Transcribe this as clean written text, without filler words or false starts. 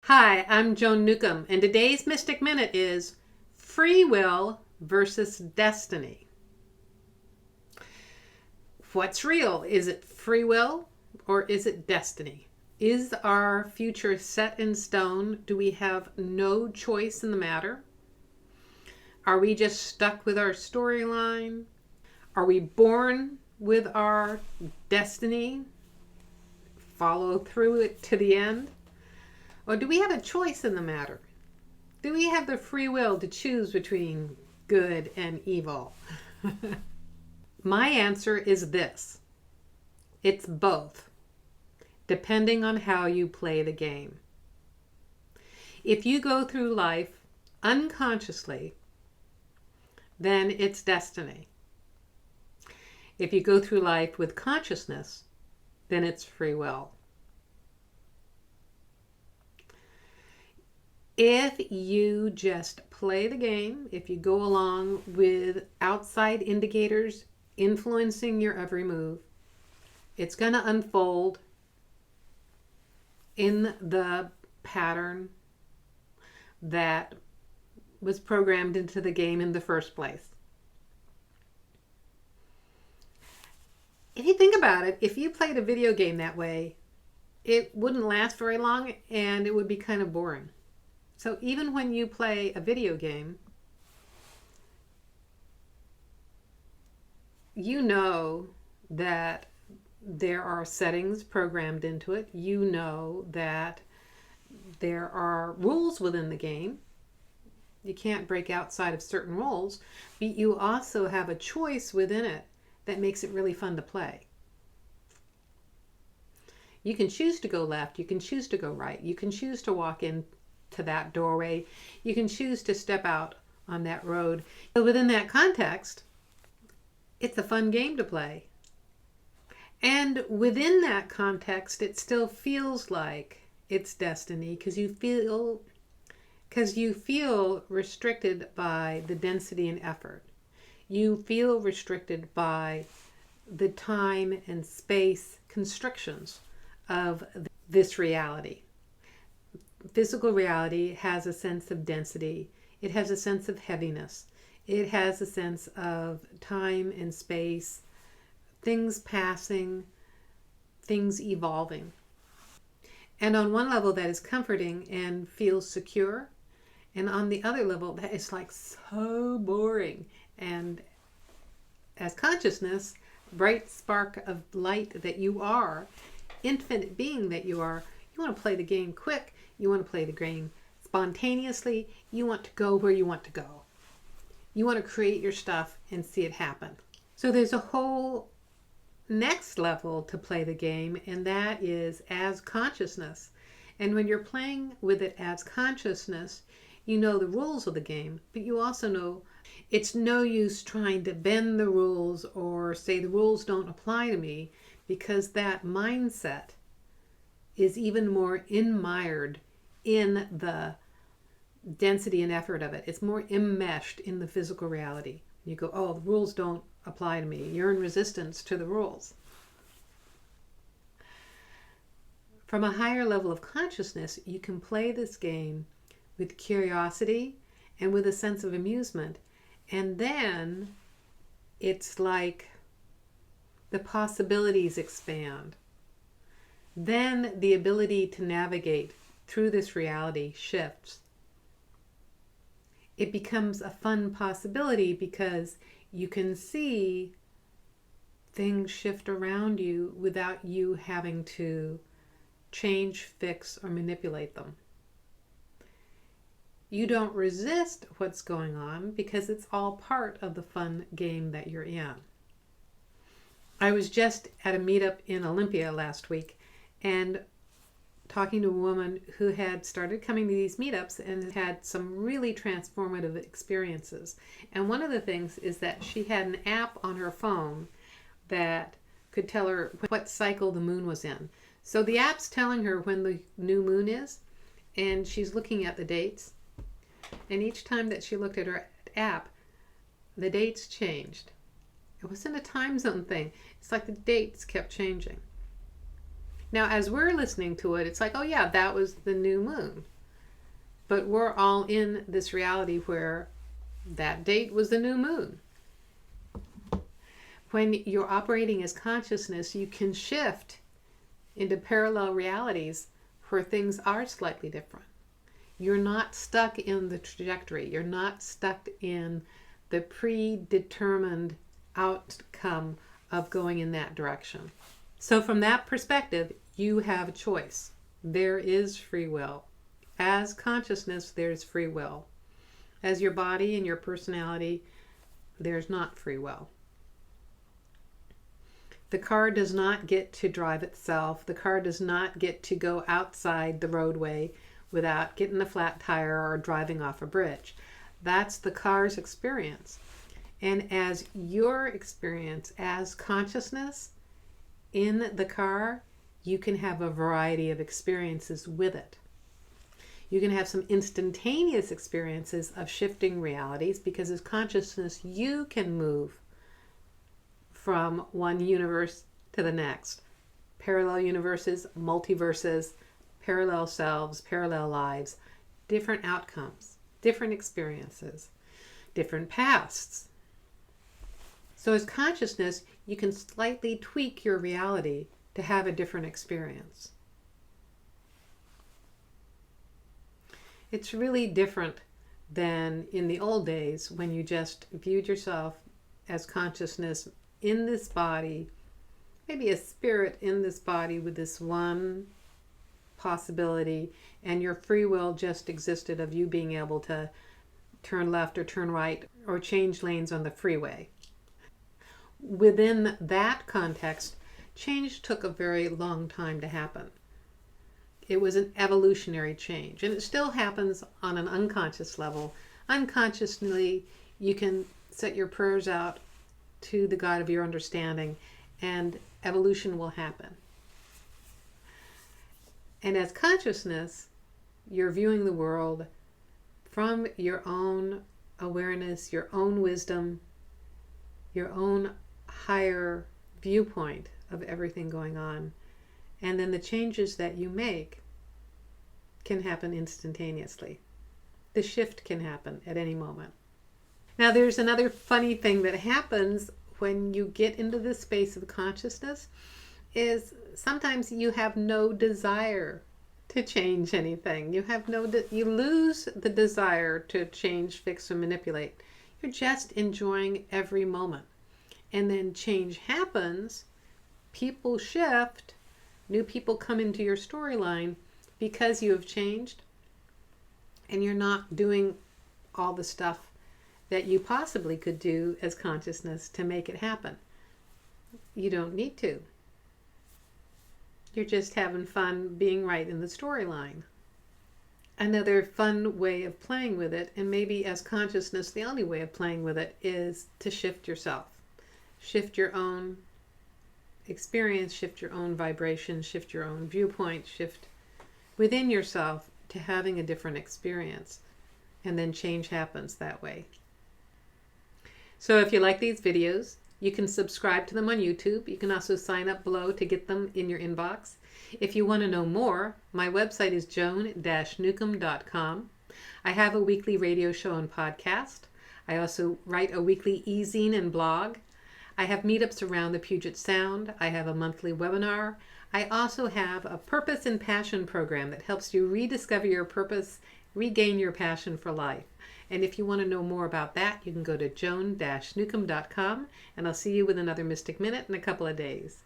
Hi, I'm Joan Newcomb, and today's Mystic Minute is free will versus destiny. What's real? Is it free will or is it destiny? Is our future set in stone? Do we have no choice in the matter? Are we just stuck with our storyline? Are we born with our destiny? Follow through it to the end? Or do we have a choice in the matter? Do we have the free will to choose between good and evil? My answer is this. It's both, depending on how you play the game. If you go through life unconsciously, then it's destiny. If you go through life with consciousness, then it's free will. If you just play the game, if you go along with outside indicators influencing your every move, it's going to unfold in the pattern that was programmed into the game in the first place. If you think about it, if you played a video game that way, it wouldn't last very long and it would be kind of boring. So even when you play a video game, you know that there are settings programmed into it. You know that there are rules within the game. You can't break outside of certain rules, but you also have a choice within it that makes it really fun to play. You can choose to go left. You can choose to go right. You can choose to walk in to that doorway. You can choose to step out on that road. So within that context, it's a fun game to play. And within that context, it still feels like it's destiny because you feel restricted by the density and effort. You feel restricted by the time and space constrictions of this reality. Physical reality has a sense of density. It has a sense of heaviness. It has a sense of time and space, things passing, things evolving. And on one level that is comforting and feels secure. And on the other level that is like so boring. And as consciousness, bright spark of light that you are, infinite being that you are, you want to play the game quick. You want to play the game spontaneously. You want to go where you want to go. You want to create your stuff and see it happen. So there's a whole next level to play the game, and that is as consciousness. And when you're playing with it as consciousness, you know the rules of the game, but you also know it's no use trying to bend the rules or say the rules don't apply to me, because that mindset is even more enmired in the density and effort of it. It's more enmeshed in the physical reality. You go, oh, the rules don't apply to me. You're in resistance to the rules. From a higher level of consciousness, you can play this game with curiosity and with a sense of amusement. And then it's like the possibilities expand. Then the ability to navigate through this reality shifts. It becomes a fun possibility because you can see things shift around you without you having to change, fix, or manipulate them. You don't resist what's going on because it's all part of the fun game that you're in. I was just at a meetup in Olympia last week and talking to a woman who had started coming to these meetups and had some really transformative experiences. And one of the things is that she had an app on her phone that could tell her what cycle the moon was in. So the app's telling her when the new moon is, and she's looking at the dates. And each time that she looked at her app, the dates changed. It wasn't a time zone thing. It's like the dates kept changing. Now, as we're listening to it, it's like, oh yeah, that was the new moon. But we're all in this reality where that date was the new moon. When you're operating as consciousness, you can shift into parallel realities where things are slightly different. You're not stuck in the trajectory. You're not stuck in the predetermined outcome of going in that direction. So from that perspective, you have a choice. There is free will. As consciousness, there's free will. As your body and your personality, there's not free will. The car does not get to drive itself. The car does not get to go outside the roadway without getting a flat tire or driving off a bridge. That's the car's experience. And as your experience as consciousness in the car, you can have a variety of experiences with it. You can have some instantaneous experiences of shifting realities because as consciousness, you can move from one universe to the next. Parallel universes, multiverses, parallel selves, parallel lives, different outcomes, different experiences, different pasts. So as consciousness, you can slightly tweak your reality to have a different experience. It's really different than in the old days when you just viewed yourself as consciousness in this body, maybe a spirit in this body with this one possibility, and your free will just existed of you being able to turn left or turn right or change lanes on the freeway. Within that context, change took a very long time to happen. It was an evolutionary change, and it still happens on an unconscious level. Unconsciously, you can set your prayers out to the God of your understanding, and evolution will happen. And as consciousness, you're viewing the world from your own awareness, your own wisdom, your own higher viewpoint of everything going on. And then the changes that you make can happen instantaneously. The shift can happen at any moment. Now there's another funny thing that happens when you get into this space of consciousness is sometimes you have no desire to change anything. You lose the desire to change, fix, or manipulate. You're just enjoying every moment. And then change happens, people shift, new people come into your storyline because you have changed, and you're not doing all the stuff that you possibly could do as consciousness to make it happen. You don't need to. You're just having fun being right in the storyline. Another fun way of playing with it, and maybe as consciousness the only way of playing with it, is to shift yourself. Shift your own experience, shift your own vibration, shift your own viewpoint, shift within yourself to having a different experience. And then change happens that way. So if you like these videos, you can subscribe to them on YouTube. You can also sign up below to get them in your inbox. If you want to know more, my website is joan-newcomb.com. I have a weekly radio show and podcast. I also write a weekly e-zine and blog. I have meetups around the Puget Sound. I have a monthly webinar. I also have a purpose and passion program that helps you rediscover your purpose, regain your passion for life. And if you want to know more about that, you can go to joan-newcomb.com, and I'll see you with another Mystic Minute in a couple of days.